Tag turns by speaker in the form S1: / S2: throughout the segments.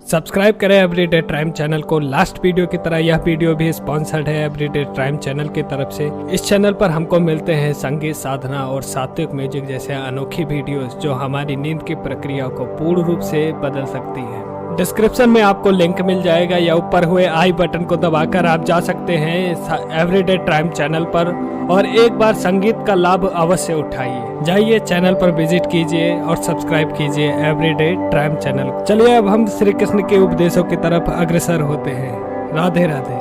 S1: Subscribe करें everyday time channel को। Last video की तरह यह वीडियो भी स्पॉन्सर्ड है एवरीडे टाइम चैनल की तरफ से। इस चैनल पर हमको मिलते हैं संगीत साधना और सात्विक म्यूजिक जैसे अनोखी वीडियोस जो हमारी नींद की प्रक्रिया को पूर्ण रूप से बदल सकती है। डिस्क्रिप्शन में आपको लिंक मिल जाएगा या ऊपर हुए आई बटन को दबाकर आप जा सकते हैं एवरीडे टाइम चैनल पर और एक बार संगीत का लाभ अवश्य उठाइए। जाइए चैनल पर विजिट कीजिए और सब्सक्राइब कीजिए एवरीडे टाइम चैनल। चलिए अब हम श्री कृष्ण के उपदेशों की तरफ अग्रसर होते हैं। राधे राधे।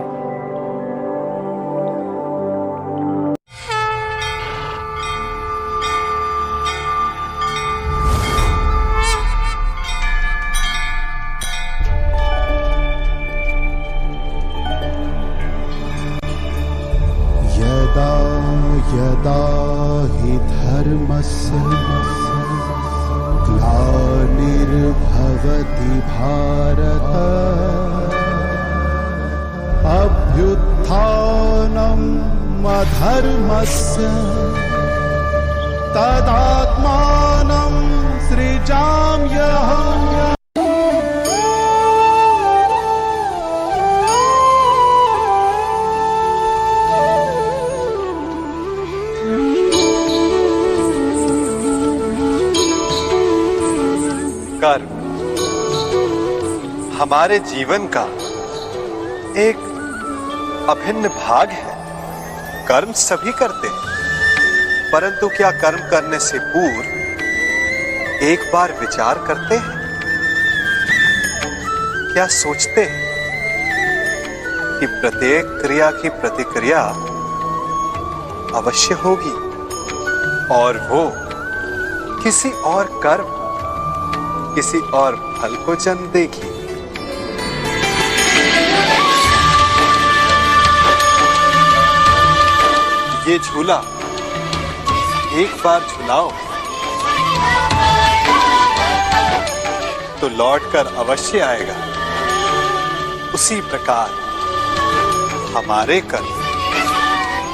S2: यदा हि धर्मस्य ग्लानिर्भवति भारत अभ्युत्थानम् अधर्मस्य तदात्मानं सृजाम्यहम्।
S3: कर्म हमारे जीवन का एक अभिन्न भाग है। कर्म सभी करते हैं, परंतु क्या कर्म करने से पूर्व एक बार विचार करते हैं? क्या सोचते हैं कि प्रत्येक क्रिया की प्रतिक्रिया अवश्य होगी और वो किसी और कर्म किसी और फल को जन्म देगी। ये झूला एक बार झुलाओ तो लौटकर अवश्य आएगा। उसी प्रकार हमारे कर्म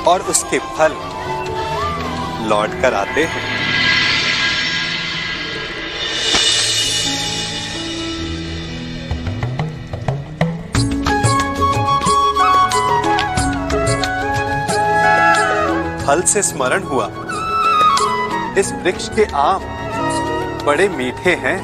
S3: और उसके फल लौटकर आते हैं। फल से स्मरण हुआ, इस वृक्ष के आम बड़े मीठे हैं।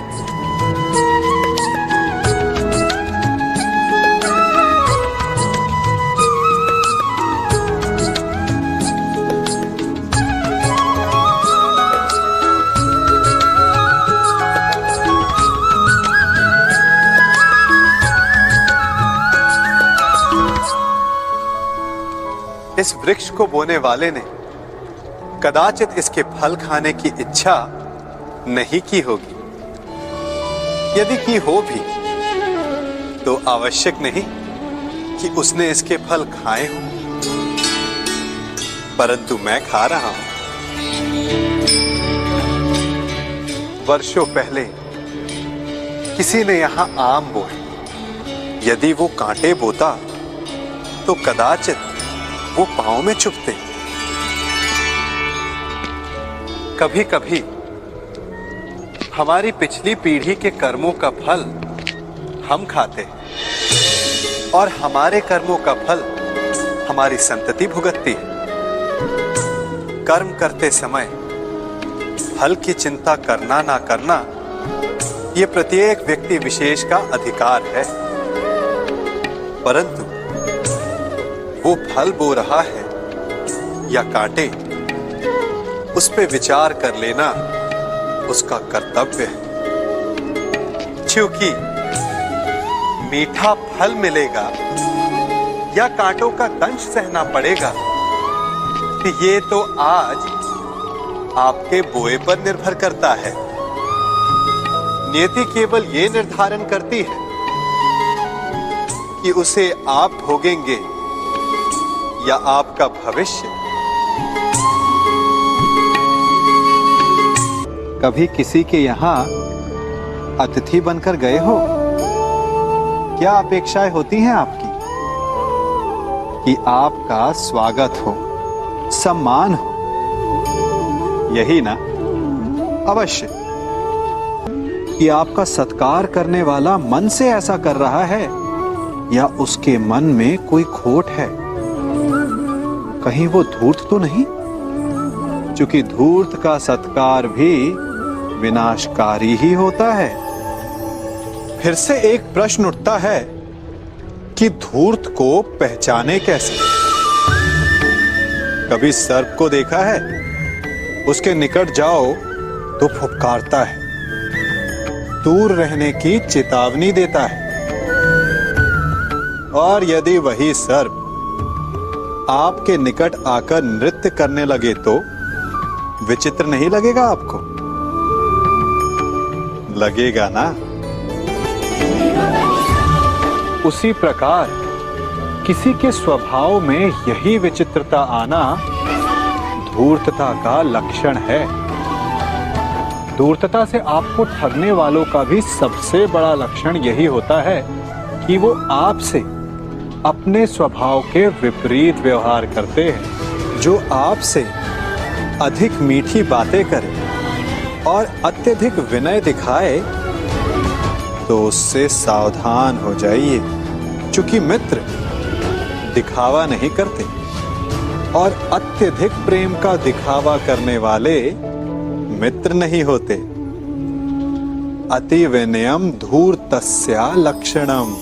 S3: इस वृक्ष को बोने वाले ने कदाचित इसके फल खाने की इच्छा नहीं की होगी। यदि की हो भी तो आवश्यक नहीं कि उसने इसके फल खाए हों, परंतु मैं खा रहा हूं। वर्षों पहले किसी ने यहां आम बोए। यदि वो कांटे बोता तो कदाचित वो पांव में चुभते। कभी कभी हमारी पिछली पीढ़ी के कर्मों का फल हम खाते हैं और हमारे कर्मों का फल हमारी संतति भुगतती है। कर्म करते समय फल की चिंता करना ना करना ये प्रत्येक व्यक्ति विशेष का अधिकार है, परंतु वो फल बो रहा है या कांटे, उस पे विचार कर लेना उसका कर्तव्य है। क्योंकि मीठा फल मिलेगा या कांटों का दंश सहना पड़ेगा, तो ये तो आज आपके बोए पर निर्भर करता है। नियति केवल ये निर्धारण करती है कि उसे आप भोगेंगे या आपका भविष्य। कभी किसी के यहां अतिथि बनकर गए हो? क्या अपेक्षाएं होती हैं आपकी? कि आपका स्वागत हो, सम्मान हो, यही ना? अवश्य कि आपका सत्कार करने वाला मन से ऐसा कर रहा है या उसके मन में कोई खोट है। कहीं वो धूर्त तो नहीं? क्योंकि धूर्त का सत्कार भी विनाशकारी ही होता है। फिर से एक प्रश्न उठता है कि धूर्त को पहचाने कैसे? कभी सर्प को देखा है? उसके निकट जाओ तो फुफकारता है, दूर रहने की चेतावनी देता है। और यदि वही सर्प आपके निकट आकर नृत्य करने लगे तो विचित्र नहीं लगेगा आपको? लगेगा ना? उसी प्रकार किसी के स्वभाव में यही विचित्रता आना धूर्तता का लक्षण है। धूर्तता से आपको ठगने वालों का भी सबसे बड़ा लक्षण यही होता है कि वो आपसे अपने स्वभाव के विपरीत व्यवहार करते हैं। जो आपसे अधिक मीठी बातें करे और अत्यधिक विनय दिखाए तो उससे सावधान हो जाइए, क्योंकि मित्र दिखावा नहीं करते और अत्यधिक प्रेम का दिखावा करने वाले मित्र नहीं होते। अति विनयम धूर्तस्य लक्षणम।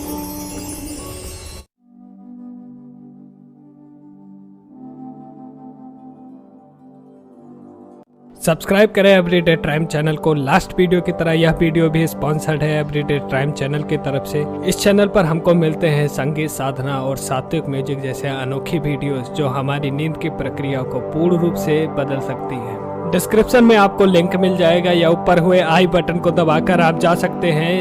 S1: सब्सक्राइब करें एवरीडे टाइम चैनल को। लास्ट वीडियो की तरह यह वीडियो भी स्पॉन्सर्ड है एवरीडे टाइम चैनल की तरफ से। इस चैनल पर हमको मिलते हैं संगीत साधना और सात्विक म्यूजिक जैसे अनोखी वीडियोस जो हमारी नींद की प्रक्रिया को पूर्ण रूप से बदल सकती है। डिस्क्रिप्शन में आपको लिंक मिल जाएगा या ऊपर हुए आई बटन को दबाकर आप जा सकते हैं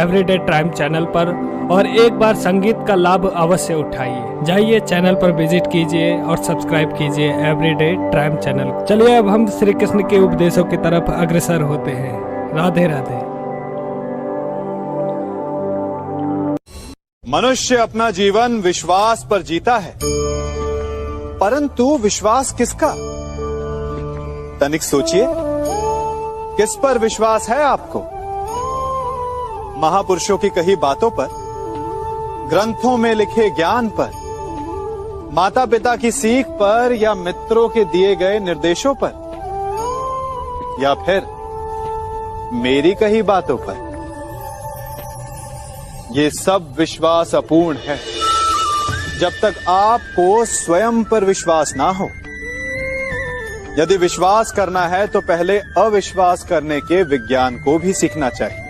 S1: एवरीडे टाइम चैनल पर और एक बार संगीत का लाभ अवश्य उठाइए। जाइए चैनल पर विजिट कीजिए और सब्सक्राइब कीजिए एवरीडे टाइम चैनल। चलिए अब हम श्री कृष्ण के उपदेशों की तरफ अग्रसर होते हैं। राधे राधे।
S3: मनुष्य अपना जीवन विश्वास पर जीता है, परंतु विश्वास किसका? तनिक सोचिए, किस पर विश्वास है आपको? महापुरुषों की कही बातों पर, ग्रंथों में लिखे ज्ञान पर, माता पिता की सीख पर या मित्रों के दिए गए निर्देशों पर, या फिर मेरी कही बातों पर? ये सब विश्वास अपूर्ण है जब तक आपको स्वयं पर विश्वास ना हो। यदि विश्वास करना है तो पहले अविश्वास करने के विज्ञान को भी सीखना चाहिए।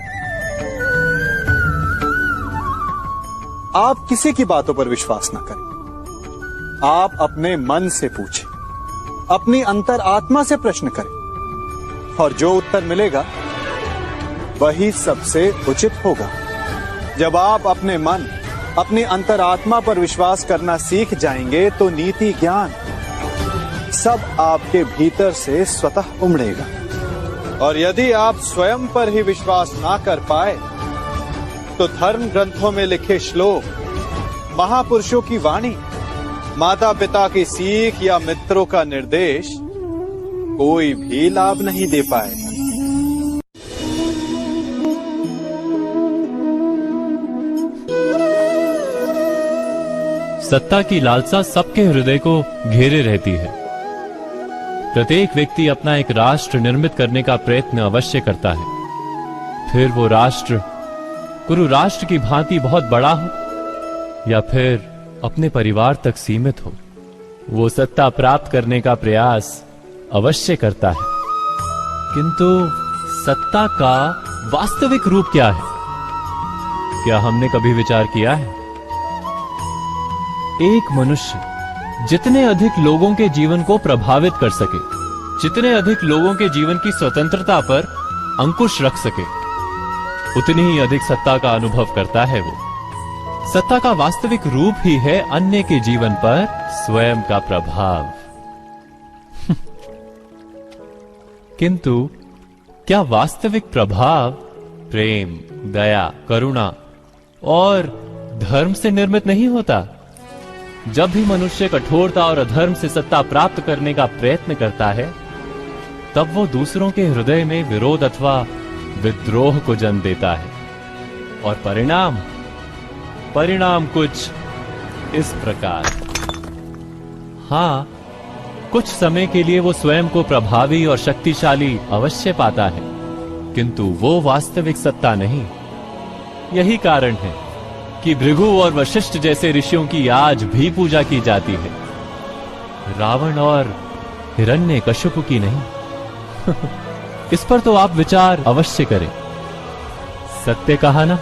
S3: आप किसी की बातों पर विश्वास ना करें। आप अपने मन से पूछें, अपनी अंतर आत्मा से प्रश्न करें और जो उत्तर मिलेगा वही सबसे उचित होगा। जब आप अपने मन, अपनी अंतर आत्मा पर विश्वास करना सीख जाएंगे तो नीति ज्ञान सब आपके भीतर से स्वतः उमड़ेगा। और यदि आप स्वयं पर ही विश्वास ना कर पाए तो धर्म ग्रंथों में लिखे श्लोक, महापुरुषों की वाणी, माता पिता की सीख या मित्रों का निर्देश कोई भी लाभ नहीं दे पाएगा।
S4: सत्ता की लालसा सबके हृदय को घेरे रहती है। प्रत्येक व्यक्ति अपना एक राष्ट्र निर्मित करने का प्रयत्न अवश्य करता है। फिर वो राष्ट्र कुरु राष्ट्र की भांति बहुत बड़ा हो या फिर अपने परिवार तक सीमित हो, वो सत्ता प्राप्त करने का प्रयास अवश्य करता है। किंतु सत्ता का वास्तविक रूप क्या है? क्या हमने कभी विचार किया है? एक मनुष्य जितने अधिक लोगों के जीवन को प्रभावित कर सके, जितने अधिक लोगों के जीवन की स्वतंत्रता पर अंकुश रख सके, उतनी ही अधिक सत्ता का अनुभव करता है वो। सत्ता का वास्तविक रूप ही है अन्य के जीवन पर स्वयं का प्रभाव। किंतु क्या वास्तविक प्रभाव प्रेम, दया, करुणा और धर्म से निर्मित नहीं होता? जब भी मनुष्य कठोरता और अधर्म से सत्ता प्राप्त करने का प्रयत्न करता है, तब वो दूसरों के हृदय में विरोध अथवा विद्रोह को जन्म देता है। और परिणाम कुछ इस प्रकार। हाँ, कुछ समय के लिए वो स्वयं को प्रभावी और शक्तिशाली अवश्य पाता है, किंतु वो वास्तविक सत्ता नहीं। यही कारण है कि भृगु और वशिष्ठ जैसे ऋषियों की आज भी पूजा की जाती है, रावण और हिरण्यकशिपु की नहीं। इस पर तो आप विचार अवश्य करें। सत्य कहा ना।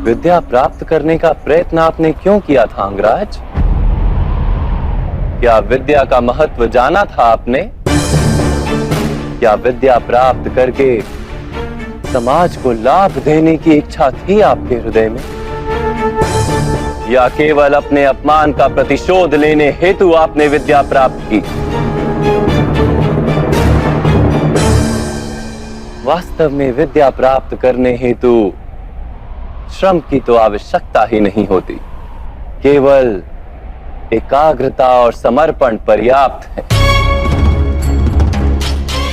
S5: विद्या प्राप्त करने का प्रयत्न आपने क्यों किया था अंगराज? क्या विद्या का महत्व जाना था आपने? क्या विद्या प्राप्त करके समाज को लाभ देने की इच्छा थी आपके हृदय में? या केवल अपने अपमान का प्रतिशोध लेने हेतु आपने विद्या प्राप्त की? वास्तव में विद्या प्राप्त करने हेतु श्रम की तो आवश्यकता ही नहीं होती, केवल एकाग्रता और समर्पण पर्याप्त है।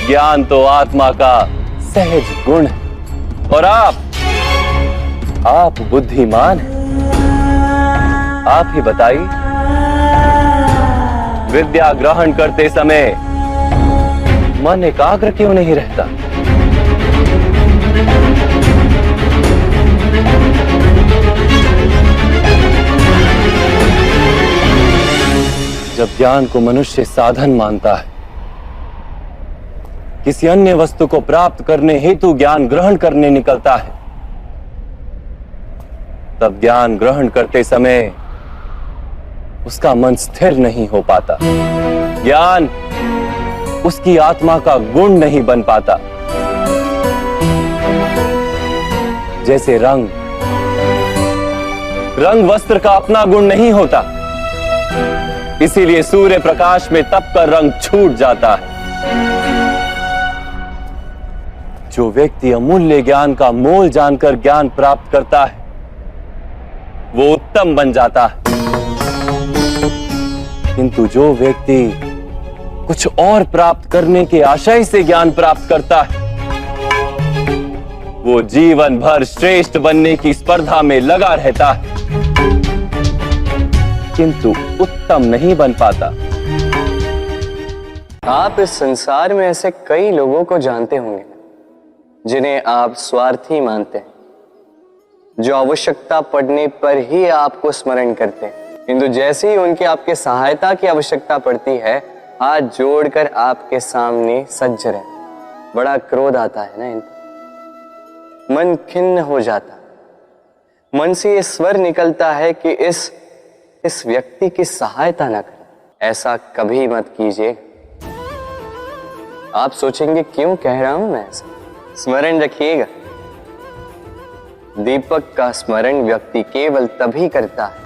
S5: ज्ञान तो आत्मा का सहज गुण है और आप बुद्धिमान हैं। आप ही बताइए, विद्या ग्रहण करते समय मन एकाग्र क्यों नहीं रहता? जब ज्ञान को मनुष्य साधन मानता है, किसी अन्य वस्तु को प्राप्त करने हेतु ज्ञान ग्रहण करने निकलता है, तब ज्ञान ग्रहण करते समय उसका मन स्थिर नहीं हो पाता। ज्ञान उसकी आत्मा का गुण नहीं बन पाता। जैसे रंग वस्त्र का अपना गुण नहीं होता, इसीलिए सूर्य प्रकाश में तपकर रंग छूट जाता है। जो व्यक्ति अमूल्य ज्ञान का मोल जानकर ज्ञान प्राप्त करता है, वो उत्तम बन जाता है। किंतु जो व्यक्ति कुछ और प्राप्त करने के आशय से ज्ञान प्राप्त करता है, वो जीवन भर श्रेष्ठ बनने की स्पर्धा में लगा रहता है, किंतु उत्तम नहीं बन पाता।
S6: आप इस संसार में ऐसे कई लोगों को जानते होंगे जिन्हें आप स्वार्थी मानते हैं, जो आवश्यकता पड़ने पर ही आपको स्मरण करते हैं, किंतु जैसे ही उनकी आपके सहायता की आवश्यकता पड़ती है, हाथ जोड़कर आपके सामने सज्ज रहते। बड़ा क्रोध आता है ना इनको, मन खिन्न हो जाता, मन से ये स्वर निकलता है कि इस व्यक्ति की सहायता ना करें। ऐसा कभी मत कीजिए। आप सोचेंगे क्यों कह रहा हूं मैं ऐसा? स्मरण रखिएगा, दीपक का स्मरण व्यक्ति केवल तभी करता है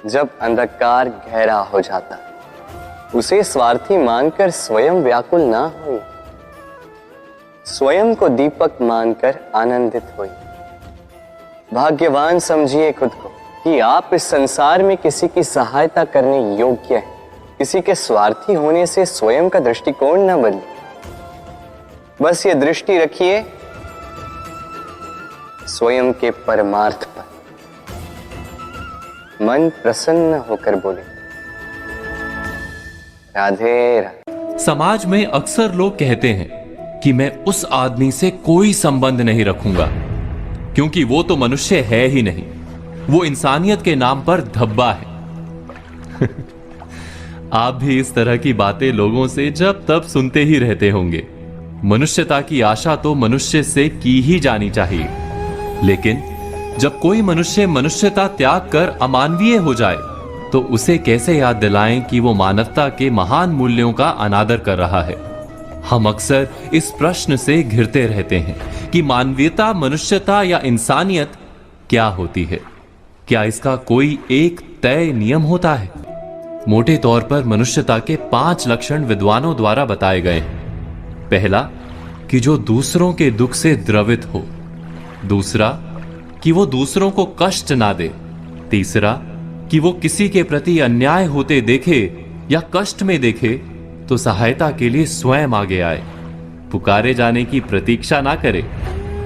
S6: जब अंधकार गहरा हो जाता है। उसे स्वार्थी मानकर स्वयं व्याकुल ना होइए, स्वयं को दीपक मानकर आनंदित होइए। भाग्यवान समझिए खुद को कि आप इस संसार में किसी की सहायता करने योग्य हैं। किसी के स्वार्थी होने से स्वयं का दृष्टिकोण न बदले। बस ये दृष्टि रखिए स्वयं के परमार्थ पर। मन प्रसन्न होकर बोले, राधे राधे।
S4: समाज में अक्सर लोग कहते हैं कि मैं उस आदमी से कोई संबंध नहीं रखूंगा, क्योंकि वो तो मनुष्य है ही नहीं, वो इंसानियत के नाम पर धब्बा है। आप भी इस तरह की बातें लोगों से जब तब सुनते ही रहते होंगे। मनुष्यता की आशा तो मनुष्य से की ही जानी चाहिए, लेकिन जब कोई मनुष्य मनुष्यता त्याग कर अमानवीय हो जाए तो उसे कैसे याद दिलाएं कि वो मानवता के महान मूल्यों का अनादर कर रहा है। हम अक्सर इस प्रश्न से घिरते रहते हैं कि मानवीयता, मनुष्यता या इंसानियत क्या होती है। क्या इसका कोई एक तय नियम होता है? मोटे तौर पर मनुष्यता के 5 लक्षण विद्वानों द्वारा बताए गए हैं। पहला, कि जो दूसरों के दुख से द्रवित हो। दूसरा, कि वो दूसरों को कष्ट ना दे। तीसरा, कि वो किसी के प्रति अन्याय होते देखे या कष्ट में देखे तो सहायता के लिए स्वयं आगे आए। पुकारे जाने की प्रतीक्षा ना करे।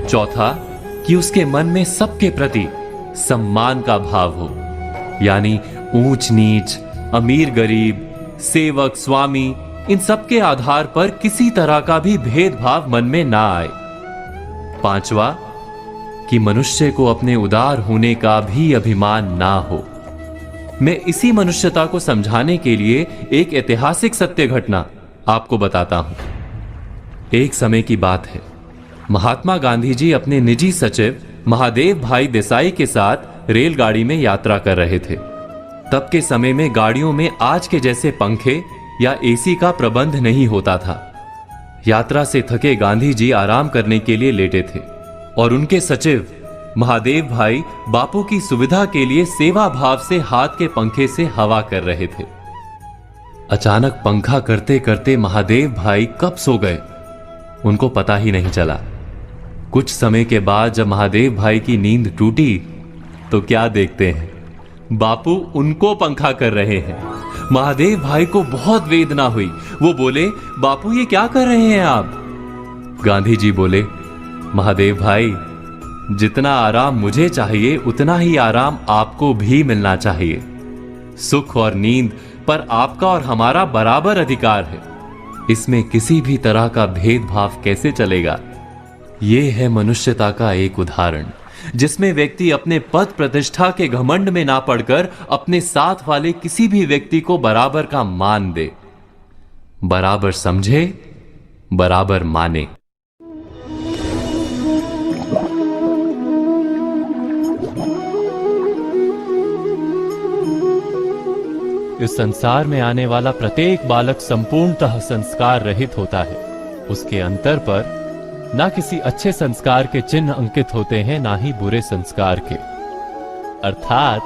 S4: चौथा, कि उसके मन में सबके प्रति सम्मान का भाव हो, यानी ऊंच नीच, अमीर गरीब, सेवक स्वामी, इन सब के आधार पर किसी तरह का भी भेदभाव मन में ना आए। पांचवा, कि मनुष्य को अपने उदार होने का भी अभिमान ना हो। मैं इसी मनुष्यता को समझाने के लिए एक ऐतिहासिक सत्य घटना आपको बताता हूं। एक समय की बात है, महात्मा गांधी जी अपने निजी सचिव महादेव भाई देसाई के साथ रेलगाड़ी में यात्रा कर रहे थे। तब के समय में गाड़ियों में आज के जैसे पंखे या एसी का प्रबंध नहीं होता था। यात्रा से थके गांधी जी आराम करने के लिए लेटे थे और उनके सचिव महादेव भाई बापू की सुविधा के लिए सेवा भाव से हाथ के पंखे से हवा कर रहे थे। अचानक पंखा करते करते महादेव भाई कब सो गए उनको पता ही नहीं चला। कुछ समय के बाद जब महादेव भाई की नींद टूटी तो क्या देखते हैं, बापू उनको पंखा कर रहे हैं। महादेव भाई को बहुत वेदना हुई। वो बोले, बापू ये क्या कर रहे हैं आप? गांधी जी बोले, महादेव भाई, जितना आराम मुझे चाहिए उतना ही आराम आपको भी मिलना चाहिए। सुख और नींद पर आपका और हमारा बराबर अधिकार है। इसमें किसी भी तरह का भेदभाव कैसे चलेगा? यह है मनुष्यता का एक उदाहरण, जिसमें व्यक्ति अपने पद प्रतिष्ठा के घमंड में ना पड़कर अपने साथ वाले किसी भी व्यक्ति को बराबर का मान दे, बराबर समझे, बराबर माने। इस संसार में आने वाला प्रत्येक बालक संपूर्णतः संस्कार रहित होता है। उसके अंतर पर ना किसी अच्छे संस्कार के चिन्ह अंकित होते हैं, ना ही बुरे संस्कार के। अर्थात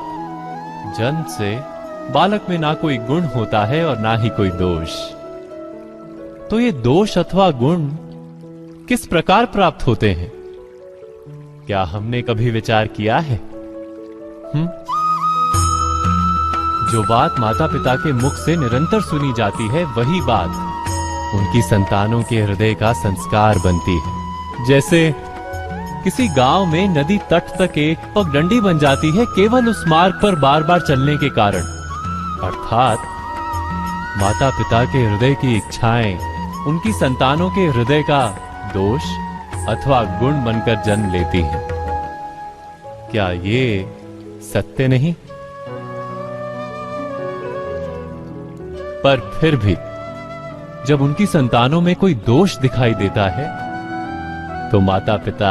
S4: जन्म से बालक में ना कोई गुण होता है और ना ही कोई दोष। तो ये दोष अथवा गुण किस प्रकार प्राप्त होते हैं? क्या हमने कभी विचार किया है? जो बात माता पिता के मुख से निरंतर सुनी जाती है, वही बात उनकी संतानों के हृदय का संस्कार बनती है। जैसे किसी गांव में नदी तट तक एक पगडंडी बन जाती है केवल उस मार्ग पर बार बार चलने के कारण। अर्थात माता पिता के हृदय की इच्छाएं उनकी संतानों के हृदय का दोष अथवा गुण बनकर जन्म लेती हैं। क्या ये सत्य नहीं? पर फिर भी जब उनकी संतानों में कोई दोष दिखाई देता है तो माता पिता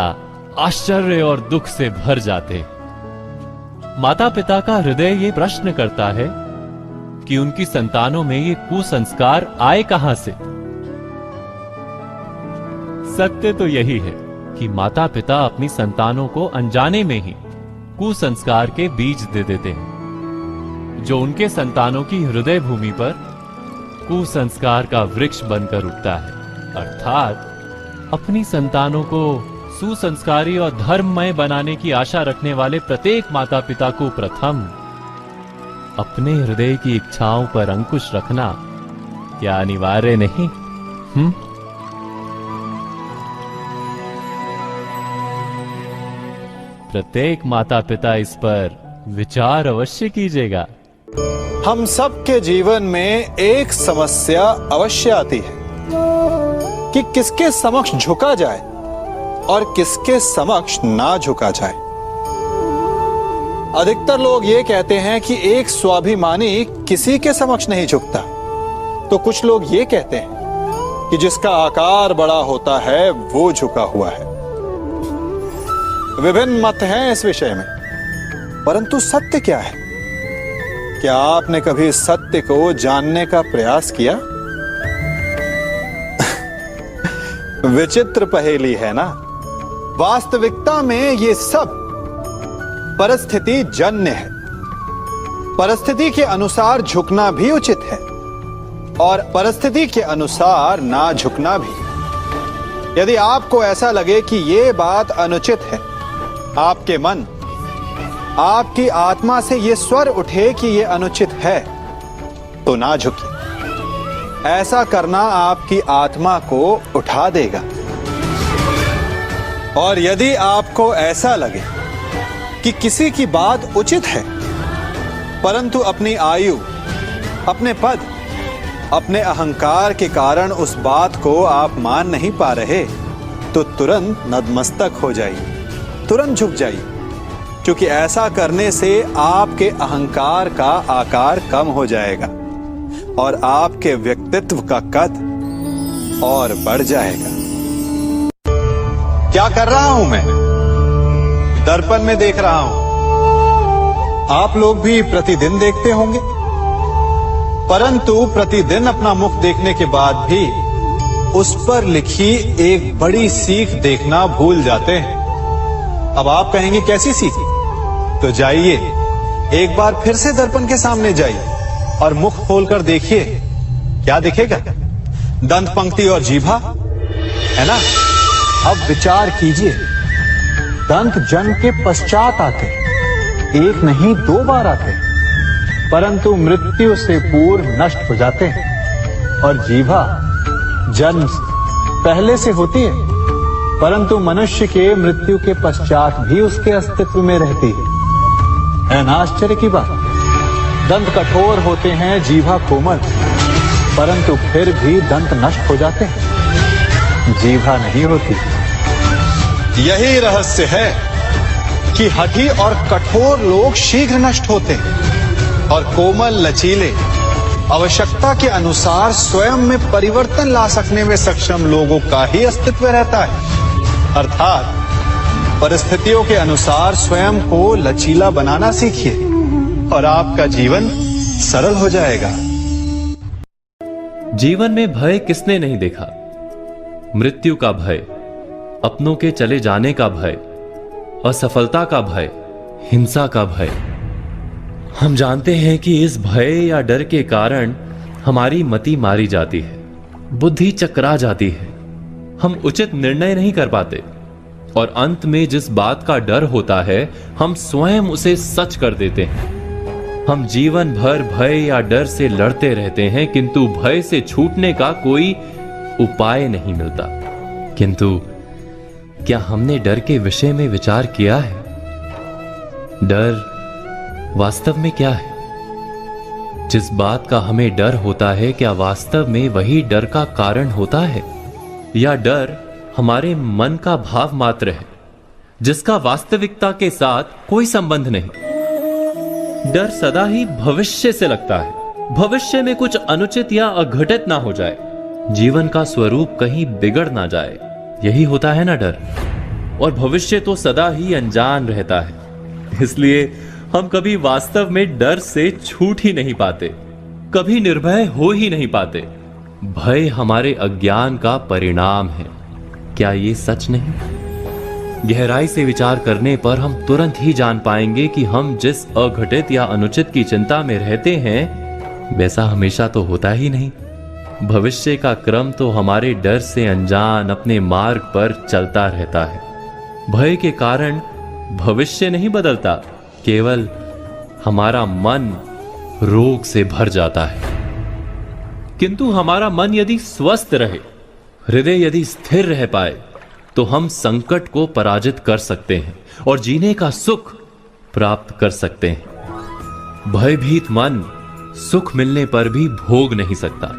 S4: आश्चर्य और दुख से भर जाते हैं। माता पिता का हृदय ये प्रश्न करता है कि उनकी संतानों में ये कुसंस्कार आए कहां से। सत्य तो यही है कि माता पिता अपनी संतानों को अनजाने में ही कुसंस्कार के बीज दे देते हैं, जो उनके संतानों की हृदय भूमि पर कुसंस्कार का वृक्ष बनकर उगता है। अर्थात अपनी संतानों को सुसंस्कारी और धर्ममय बनाने की आशा रखने वाले प्रत्येक माता पिता को प्रथम अपने हृदय की इच्छाओं पर अंकुश रखना क्या अनिवार्य नहीं? प्रत्येक माता पिता इस पर विचार अवश्य कीजिएगा।
S7: हम सबके जीवन में एक समस्या अवश्य आती है कि किसके समक्ष झुका जाए और किसके समक्ष ना झुका जाए। अधिकतर लोग ये कहते हैं कि एक स्वाभिमानी किसी के समक्ष नहीं झुकता, तो कुछ लोग ये कहते हैं कि जिसका आकार बड़ा होता है वो झुका हुआ है। विभिन्न मत हैं इस विषय में, परंतु सत्य क्या है? क्या आपने कभी इस सत्य को जानने का प्रयास किया? विचित्र पहेली है ना? वास्तविकता में ये सब परिस्थिति जन्य है। परिस्थिति के अनुसार झुकना भी उचित है और परिस्थिति के अनुसार ना झुकना भी। यदि आपको ऐसा लगे कि ये बात अनुचित है, आपके मन, आपकी आत्मा से ये स्वर उठे कि ये अनुचित है, तो ना झुकिए। ऐसा करना आपकी आत्मा को उठा देगा। और यदि आपको ऐसा लगे कि किसी की बात उचित है, परंतु अपनी आयु, अपने पद, अपने अहंकार के कारण उस बात को आप मान नहीं पा रहे, तो तुरंत नतमस्तक हो जाइए, तुरंत झुक जाइए, क्योंकि ऐसा करने से आपके अहंकार का आकार कम हो जाएगा और आपके व्यक्तित्व का कद और बढ़ जाएगा। क्या कर रहा हूं मैं? दर्पण में देख रहा हूं। आप लोग भी प्रतिदिन देखते होंगे, परंतु प्रतिदिन अपना मुख देखने के बाद भी उस पर लिखी एक बड़ी सीख देखना भूल जाते हैं। अब आप कहेंगे कैसी सीख? तो जाइए, एक बार फिर से दर्पण के सामने जाइए और मुख खोलकर देखिए, क्या दिखेगा? दंत पंक्ति और जीभा, है ना? अब विचार कीजिए, दंत जन्म के पश्चात आते, एक नहीं 2 बार आते, परंतु मृत्यु से पूर्व नष्ट हो जाते हैं। और जीभा जन्म पहले से होती है, परंतु मनुष्य के मृत्यु के पश्चात भी उसके अस्तित्व में रहती है ना आश्चर्य की बात? दंत कठोर होते हैं, जीभा कोमल, परंतु फिर भी दंत नष्ट हो जाते हैं, जीभा नहीं होती। यही रहस्य है कि हठी और कठोर लोग शीघ्र नष्ट होते हैं और कोमल, लचीले, आवश्यकता के अनुसार स्वयं में परिवर्तन ला सकने में सक्षम लोगों का ही अस्तित्व रहता है। अर्थात परिस्थितियों के अनुसार स्वयं को लचीला बनाना सीखिए और आपका जीवन सरल हो जाएगा।
S4: जीवन में भय किसने नहीं देखा? मृत्यु का भय, अपनों के चले जाने का भय, असफलता का भय, हिंसा का भय। हम जानते हैं कि इस भय या डर के कारण हमारी मति मारी जाती है, बुद्धि चकरा जाती है, हम उचित निर्णय नहीं कर पाते और अंत में जिस बात का डर होता है हम स्वयं उसे सच कर देते हैं। हम जीवन भर भय या डर से लड़ते रहते हैं, किंतु भय से छूटने का कोई उपाय नहीं मिलता। किंतु क्या हमने डर के विषय में विचार किया है? डर वास्तव में क्या है? जिस बात का हमें डर होता है, क्या वास्तव में वही डर का कारण होता है, या डर हमारे मन का भाव मात्र है जिसका वास्तविकता के साथ कोई संबंध नहीं? डर सदा ही भविष्य से लगता है, भविष्य में कुछ अनुचित या अघटित ना हो जाए, जीवन का स्वरूप कहीं बिगड़ ना जाए, यही होता है ना डर। और भविष्य तो सदा ही अनजान रहता है, इसलिए हम कभी वास्तव में डर से छूट ही नहीं पाते, कभी निर्भय हो ही नहीं पाते। भय हमारे अज्ञान का परिणाम है, क्या ये सच नहीं? गहराई से विचार करने पर हम तुरंत ही जान पाएंगे कि हम जिस अघटित या अनुचित की चिंता में रहते हैं वैसा हमेशा तो होता ही नहीं। भविष्य का क्रम तो हमारे डर से अनजान अपने मार्ग पर चलता रहता है। भय के कारण भविष्य नहीं बदलता, केवल हमारा मन रोग से भर जाता है। किंतु हमारा मन यदि स्वस्थ रहे, हृदय यदि स्थिर रह पाए, तो हम संकट को पराजित कर सकते हैं और जीने का सुख प्राप्त कर सकते हैं। भयभीत मन सुख मिलने पर भी भोग नहीं सकता।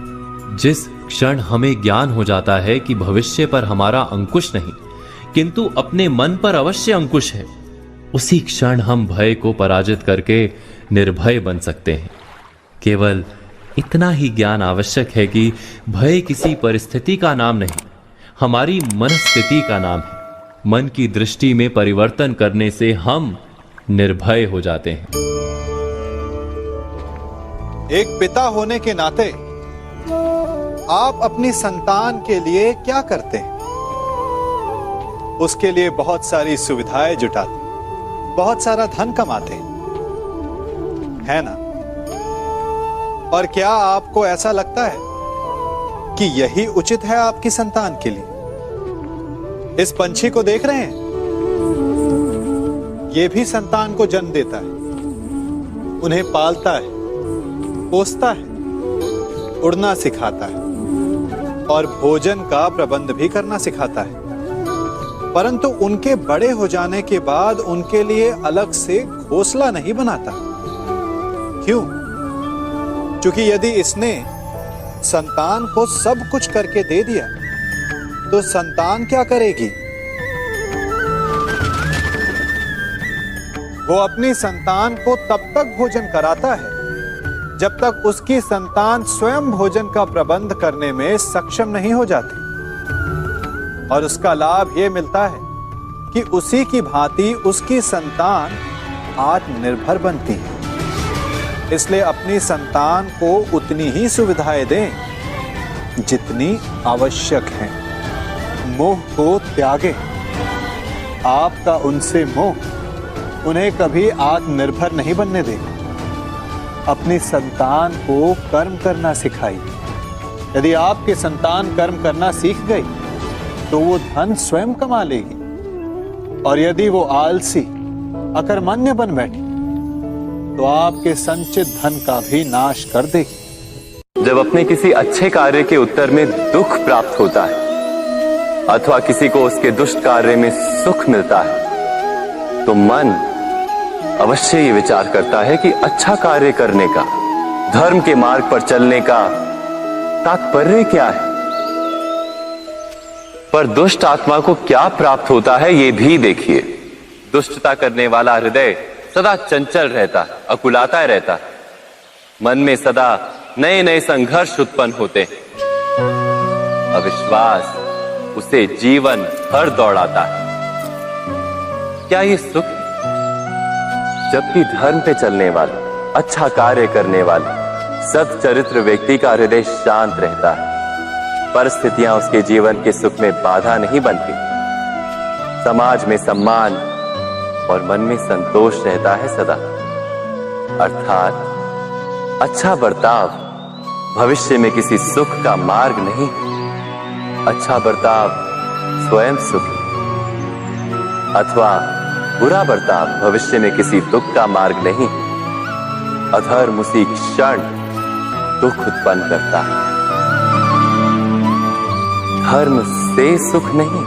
S4: जिस क्षण हमें ज्ञान हो जाता है कि भविष्य पर हमारा अंकुश नहीं किंतु अपने मन पर अवश्य अंकुश है, उसी क्षण हम भय को पराजित करके निर्भय बन सकते हैं। केवल इतना ही ज्ञान आवश्यक है कि भय किसी परिस्थिति का नाम नहीं, हमारी मनस्थिति का नाम है। मन की दृष्टि में परिवर्तन करने से हम निर्भय हो जाते हैं।
S7: एक पिता होने के नाते आप अपनी संतान के लिए क्या करते हैं? उसके लिए बहुत सारी सुविधाएं जुटाते, बहुत सारा धन कमाते, है ना? और क्या आपको ऐसा लगता है कि यही उचित है आपकी संतान के लिए? इस पंछी को देख रहे हैं, यह भी संतान को जन्म देता है, उन्हें पालता है, पोसता है, उड़ना सिखाता है और भोजन का प्रबंध भी करना सिखाता है, परंतु उनके बड़े हो जाने के बाद उनके लिए अलग से घोंसला नहीं बनाता। क्यों? क्योंकि यदि इसने संतान को सब कुछ करके दे दिया तो संतान क्या करेगी? वो अपनी संतान को तब तक भोजन कराता है जब तक उसकी संतान स्वयं भोजन का प्रबंध करने में सक्षम नहीं हो जाती, और उसका लाभ यह मिलता है कि उसी की भांति उसकी संतान आत्मनिर्भर बनती है। इसलिए अपनी संतान को उतनी ही सुविधाएं दें जितनी आवश्यक हैं। मोह को त्यागें। आपका उनसे मोह उन्हें कभी आत्मनिर्भर नहीं बनने देगा। अपनी संतान को कर्म करना सिखाइए। यदि आपकी संतान कर्म करना सीख गई तो वो धन स्वयं कमा लेगी, और यदि वो आलसी अकर्मण्य बन बैठी तो आपके संचित धन का भी नाश कर देगी।
S5: जब अपने किसी अच्छे कार्य के उत्तर में दुख प्राप्त होता है अथवा किसी को उसके दुष्ट कार्य में सुख मिलता है तो मन अवश्य ये विचार करता है कि अच्छा कार्य करने का, धर्म के मार्ग पर चलने का तात्पर्य क्या है। पर दुष्ट आत्मा को क्या प्राप्त होता है ये भी देखिए। दुष्टता करने वाला हृदय सदा चंचल रहता है, अकुलाता रहता है। मन में सदा नए नए संघर्ष उत्पन्न होते हैं। अविश्वास उसे जीवन भर दौड़ाता है। क्या ये सुख? जबकि धर्म पे चलने वाले, अच्छा कार्य करने वाले, सच्चरित्र व्यक्ति का हृदय शांत रहता है। परिस्थितियां उसके जीवन के सुख में बाधा नहीं बनती। समाज में सम्मान और मन में संतोष रहता है सदा। अर्थात अच्छा बर्ताव भविष्य में किसी सुख का मार्ग नहीं। अच्छा बर्ताव स्वयं सुख, अथवा बुरा बर्ताव भविष्य में किसी दुख का मार्ग नहीं। अधर्म उसी क्षण दुख उत्पन्न करता है। धर्म से सुख नहीं,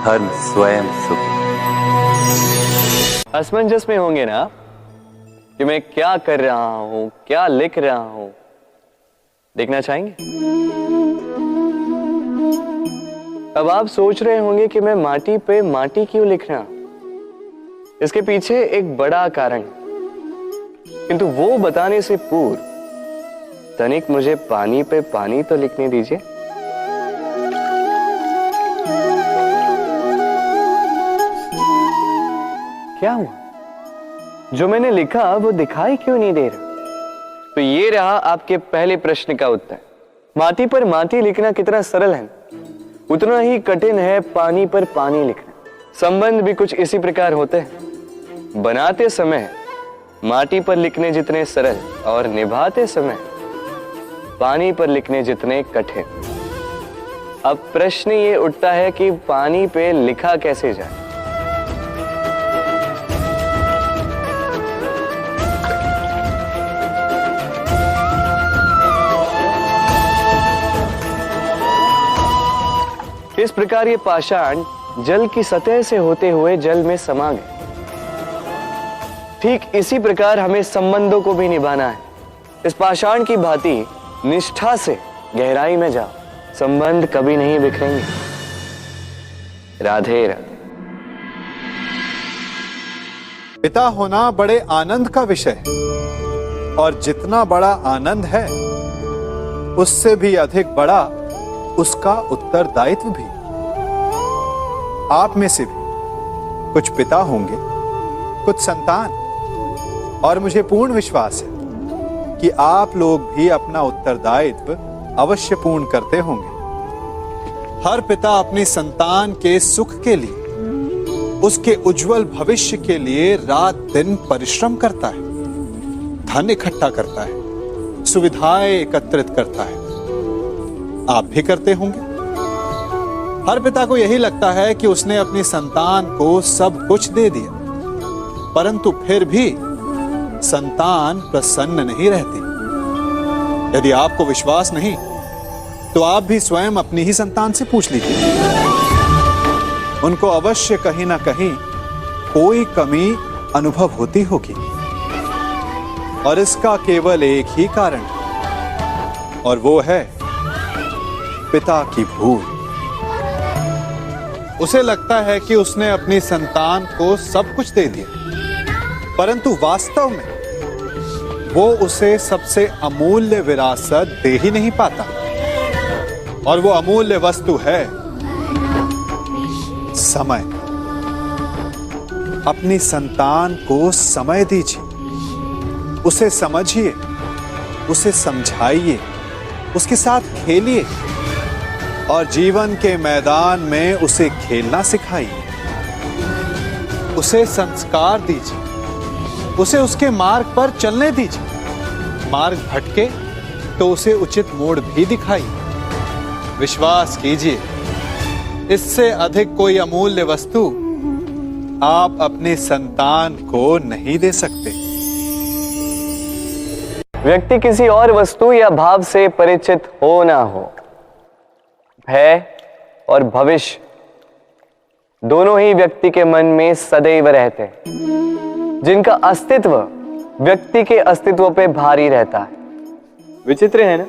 S5: धर्म स्वयं सुख।
S6: असमंजस में होंगे ना कि मैं क्या कर रहा हूं, क्या लिख रहा हूं, देखना चाहेंगे? अब आप सोच रहे होंगे कि मैं माटी पे माटी क्यों लिख रहा हूं। इसके पीछे एक बड़ा कारण, किंतु वो बताने से पूर्व तनिक मुझे पानी पे पानी तो लिखने दीजिए। क्या हुआ? जो मैंने लिखा वो दिखाई क्यों नहीं दे रहा? तो ये रहा आपके पहले प्रश्न का उत्तर। माटी पर माटी लिखना कितना सरल है, उतना ही कठिन है पानी पर पानी लिखना। संबंध भी कुछ इसी प्रकार होते हैं। बनाते समय माटी पर लिखने जितने सरल और निभाते समय पानी पर लिखने जितने कठिन। अब प्रश्न ये उठता है कि पानी पे लिखा कैसे जाए। इस प्रकार ये पाषाण जल की सतह से होते हुए जल में समा गए। ठीक इसी प्रकार हमें संबंधों को भी निभाना है। इस पाषाण की भांति निष्ठा से गहराई में जाओ, संबंध कभी नहीं बिखरेंगे। राधे राधे।
S7: पिता होना बड़े आनंद का विषय है, और जितना बड़ा आनंद है उससे भी अधिक बड़ा उसका उत्तरदायित्व भी। आप में से भी कुछ पिता होंगे, कुछ संतान, और मुझे पूर्ण विश्वास है कि आप लोग भी अपना उत्तरदायित्व अवश्य पूर्ण करते होंगे। हर पिता अपनी संतान के सुख के लिए, उसके उज्जवल भविष्य के लिए रात दिन परिश्रम करता है, धन इकट्ठा करता है, सुविधाएं एकत्रित करता है। आप भी करते होंगे। हर पिता को यही लगता है कि उसने अपनी संतान को सब कुछ दे दिया, परंतु फिर भी संतान प्रसन्न नहीं रहती। यदि आपको विश्वास नहीं तो आप भी स्वयं अपनी ही संतान से पूछ लीजिए। उनको अवश्य कहीं ना कहीं कोई कमी अनुभव होती होगी, और इसका केवल एक ही कारण है, और वो है पिता की भूल। उसे लगता है कि उसने अपनी संतान को सब कुछ दे दिया, परंतु वास्तव में वो उसे सबसे अमूल्य विरासत दे ही नहीं पाता, और वो अमूल्य वस्तु है समय। अपनी संतान को समय दीजिए, उसे समझिए, उसे समझाइए, उसके साथ खेलिए, और जीवन के मैदान में उसे खेलना सिखाइए। उसे संस्कार दीजिए, उसे उसके मार्ग पर चलने दीजिए। मार्ग भटके तो उसे उचित मोड़ भी दिखाइए। विश्वास कीजिए, इससे अधिक कोई अमूल्य वस्तु आप अपने संतान को नहीं दे सकते।
S6: व्यक्ति किसी और वस्तु या भाव से परिचित हो ना हो, भय और भविष्य दोनों ही व्यक्ति के मन में सदैव रहते हैं, जिनका अस्तित्व व्यक्ति के अस्तित्व पे भारी रहता है। विचित्र है ना?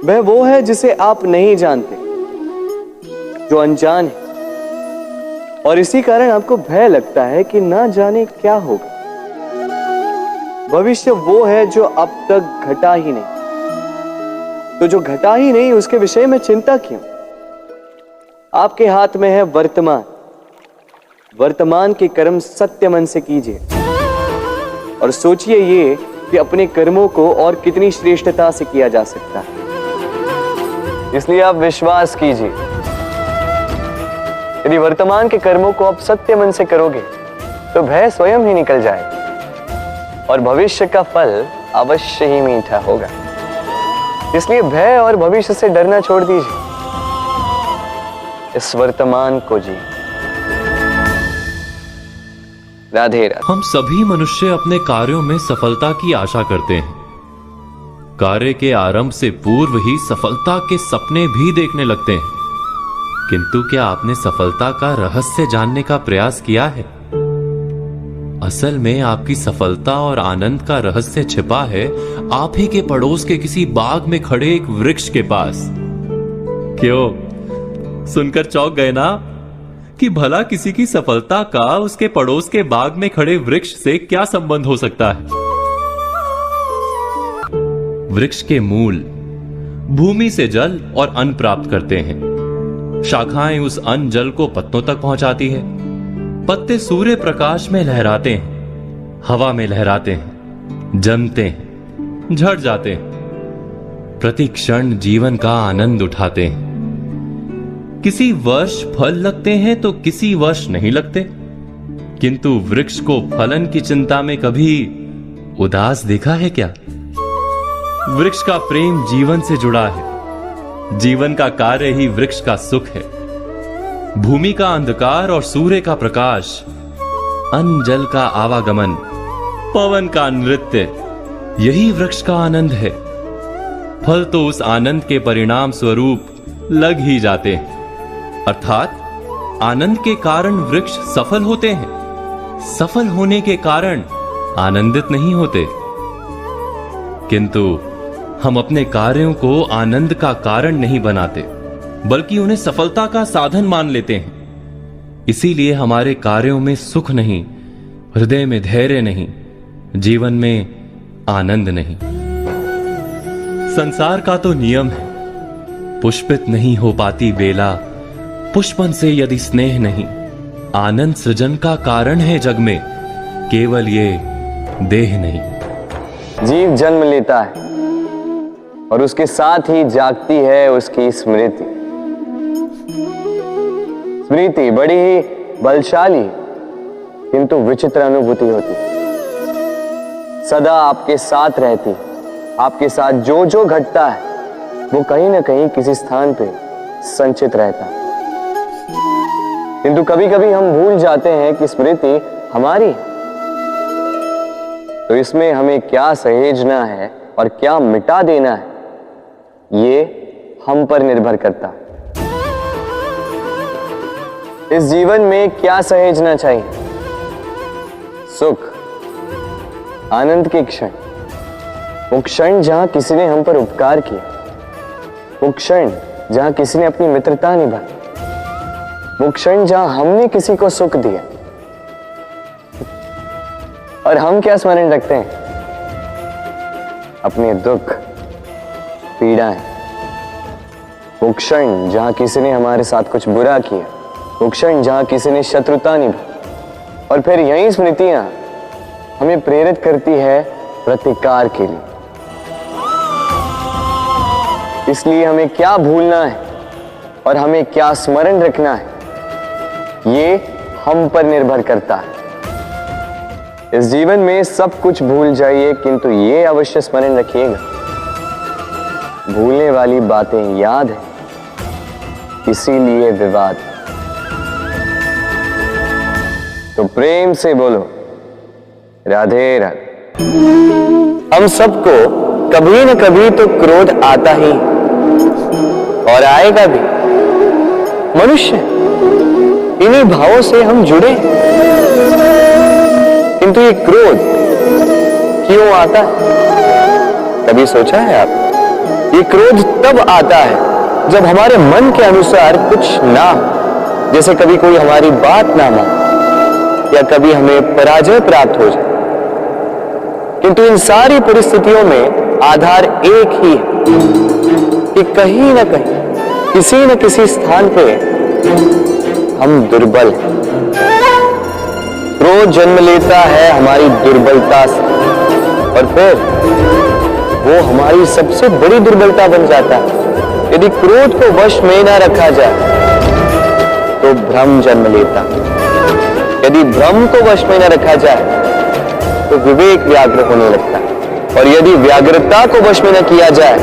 S6: वह वो है जिसे आप नहीं जानते, जो अनजान है, और इसी कारण आपको भय लगता है कि ना जाने क्या होगा। भविष्य वो है जो अब तक घटा ही नहीं, तो जो घटा ही नहीं उसके विषय में चिंता क्यों? आपके हाथ में है वर्तमान। वर्तमान के कर्म सत्य मन से कीजिए, और सोचिए ये कि अपने कर्मों को और कितनी श्रेष्ठता से किया जा सकता है। इसलिए आप विश्वास कीजिए, यदि वर्तमान के कर्मों को आप सत्य मन से करोगे तो भय स्वयं ही निकल जाएगा, और भविष्य का फल अवश्य ही मीठा होगा। इसलिए भय और भविष्य से डरना छोड़ दीजिए, इस वर्तमान को जी। राधे राधे।
S4: हम सभी मनुष्य अपने कार्यों में सफलता की आशा करते हैं। कार्य के आरंभ से पूर्व ही सफलता के सपने भी देखने लगते हैं। किंतु क्या आपने सफलता का रहस्य जानने का प्रयास किया है? असल में आपकी सफलता और आनंद का रहस्य छिपा है आप ही के पड़ोस के किसी बाग में खड़े एक वृक्ष के पास। क्यों, सुनकर चौंक गए ना कि भला किसी की सफलता का उसके पड़ोस के बाग में खड़े वृक्ष से क्या संबंध हो सकता है? वृक्ष के मूल भूमि से जल और अन्न प्राप्त करते हैं। शाखाएं उस अन्न जल को पत्तों तक पहुंचाती है। पत्ते सूर्य प्रकाश में लहराते हैं, हवा में लहराते हैं, जमते हैं, झड़ जाते हैं, प्रति क्षण जीवन का आनंद उठाते हैं। किसी वर्ष फल लगते हैं तो किसी वर्ष नहीं लगते, किंतु वृक्ष को फलन की चिंता में कभी उदास देखा है क्या? वृक्ष का प्रेम जीवन से जुड़ा है। जीवन का कार्य ही वृक्ष का सुख है। भूमि का अंधकार और सूर्य का प्रकाश, अन्न जल का आवागमन, पवन का नृत्य, यही वृक्ष का आनंद है। फल तो उस आनंद के परिणाम स्वरूप लग ही जाते हैं। अर्थात आनंद के कारण वृक्ष सफल होते हैं, सफल होने के कारण आनंदित नहीं होते। किंतु हम अपने कार्यों को आनंद का कारण नहीं बनाते, बल्कि उन्हें सफलता का साधन मान लेते हैं। इसीलिए हमारे कार्यों में सुख नहीं, हृदय में धैर्य नहीं, जीवन में आनंद नहीं। संसार का तो नियम है, पुष्पित नहीं हो पाती बेला, पुष्पन से यदि स्नेह नहीं। आनंद सृजन का कारण है जग में, केवल ये देह नहीं।
S6: जीव जन्म लेता है और उसके साथ ही जागती है उसकी स्मृति। स्मृति बड़ी ही बलशाली किंतु विचित्र अनुभूति होती, सदा आपके साथ रहती। आपके साथ जो जो घटता है वो कहीं ना कहीं किसी स्थान पे संचित रहता है। किंतु कभी कभी हम भूल जाते हैं कि स्मृति हमारी है, तो इसमें हमें क्या सहेजना है और क्या मिटा देना है, ये हम पर निर्भर करता है। इस जीवन में क्या सहेजना चाहिए? सुख, आनंद के क्षण, वो क्षण जहां किसी ने हम पर उपकार किया, वो क्षण जहां किसी ने अपनी मित्रता निभाई, वो क्षण जहां हमने किसी को सुख दिया। और हम क्या स्मरण रखते हैं? अपने दुख, पीड़ाएं। वो क्षण जहां किसी ने हमारे साथ कुछ बुरा किया, वो क्षण जहां किसी ने शत्रुता निभाई। और फिर यही स्मृतियां हमें प्रेरित करती है प्रतिकार के लिए। इसलिए हमें क्या भूलना है और हमें क्या स्मरण रखना है, ये हम पर निर्भर करता है। इस जीवन में सब कुछ भूल जाइए, किंतु ये अवश्य स्मरण रखिएगा, भूलने वाली बातें याद है, इसीलिए विवाद। तो प्रेम से बोलो राधे राधे। हम सबको कभी न कभी तो क्रोध आता ही और आएगा भी। मनुष्य, इन्हीं भावों से हम जुड़े। किंतु ये क्रोध क्यों आता है? कभी सोचा है आप? ये क्रोध तब आता है जब हमारे मन के अनुसार कुछ ना हो, जैसे कभी कोई हमारी बात ना माने या कभी हमें पराजय प्राप्त हो जाए। किंतु इन सारी परिस्थितियों में आधार एक ही है कि कहीं ना कहीं, किसी न किसी स्थान पे हम दुर्बल हैं। क्रोध जन्म लेता है हमारी दुर्बलता से और फिर वो हमारी सबसे बड़ी दुर्बलता बन जाता है। यदि क्रोध को वश में न रखा जाए तो भ्रम जन्म लेता है। यदि भ्रम को वश में न रखा जाए तो विवेक व्याग्र होने लगता है। और यदि व्याग्रता को वश में न किया जाए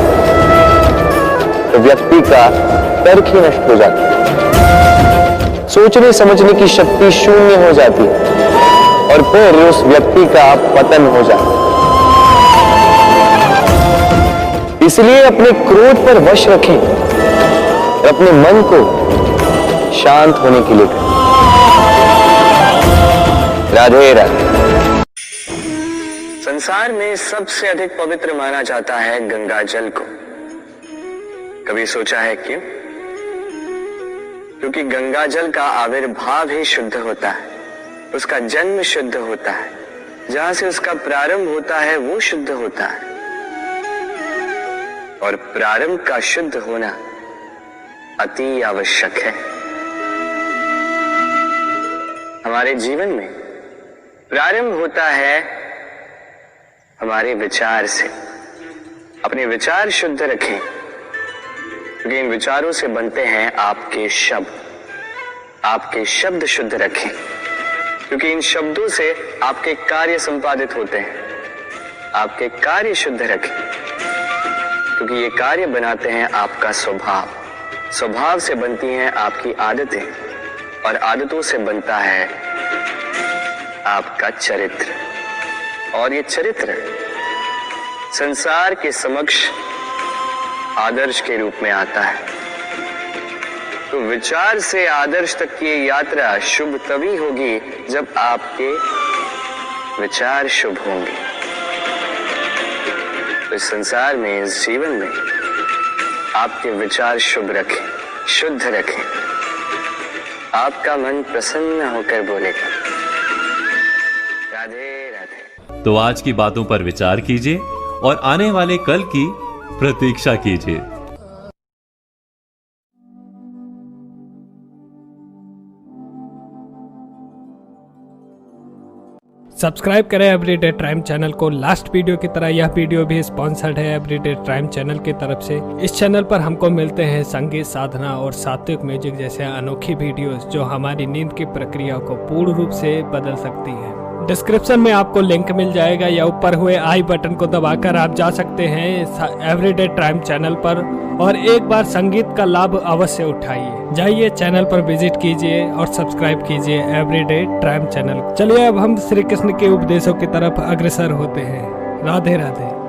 S6: तो व्यक्ति का तर्क ही नष्ट हो जाता है। सोचने समझने की शक्ति शून्य हो जाती है और फिर उस व्यक्ति का पतन हो जाता है। इसलिए अपने क्रोध पर वश रखें और अपने मन को शांत होने के लिए करें। राधे राधे। संसार में सबसे अधिक पवित्र माना जाता है गंगा जल को। कभी सोचा है क्यों? क्योंकि गंगा जल का आविर्भाव ही शुद्ध होता है, उसका जन्म शुद्ध होता है, जहां से उसका प्रारंभ होता है वो शुद्ध होता है। और प्रारंभ का शुद्ध होना अति आवश्यक है। हमारे जीवन में प्रारंभ होता है हमारे विचार से। अपने विचार शुद्ध रखें, क्योंकि इन विचारों से बनते हैं आपके शब्द। आपके शब्द शुद्ध रखें, क्योंकि इन शब्दों से आपके कार्य संपादित होते हैं। आपके कार्य शुद्ध रखें, क्योंकि ये कार्य बनाते हैं आपका स्वभाव। स्वभाव से बनती हैं आपकी आदतें और आदतों से बनता है आपका चरित्र। और ये चरित्र संसार के समक्ष आदर्श के रूप में आता है। तो विचार से आदर्श तक की यात्रा शुभ तभी होगी जब आपके विचार शुभ होंगे। तो इस संसार में, इस जीवन में आपके विचार शुभ रखें, शुद्ध रखें। आपका मन प्रसन्न होकर बोलेगा राधे राधे।
S4: तो आज की बातों पर विचार कीजिए और आने वाले कल की प्रतीक्षा कीजिए।
S1: सब्सक्राइब करें एवरीडे टाइम चैनल को। लास्ट वीडियो की तरह यह वीडियो भी स्पॉन्सर्ड है एवरीडे टाइम चैनल की तरफ से। इस चैनल पर हमको मिलते हैं संगीत, साधना और सात्विक म्यूजिक जैसे अनोखी वीडियोस जो हमारी नींद की प्रक्रिया को पूर्ण रूप से बदल सकती है। डिस्क्रिप्शन में आपको लिंक मिल जाएगा या ऊपर हुए आई बटन को दबाकर आप जा सकते हैं एवरीडे टाइम चैनल पर और एक बार संगीत का लाभ अवश्य उठाइए। जाइए चैनल पर विजिट कीजिए और सब्सक्राइब कीजिए एवरीडे टाइम चैनल। चलिए अब हम श्री कृष्ण के उपदेशों की तरफ अग्रसर होते हैं। राधे राधे।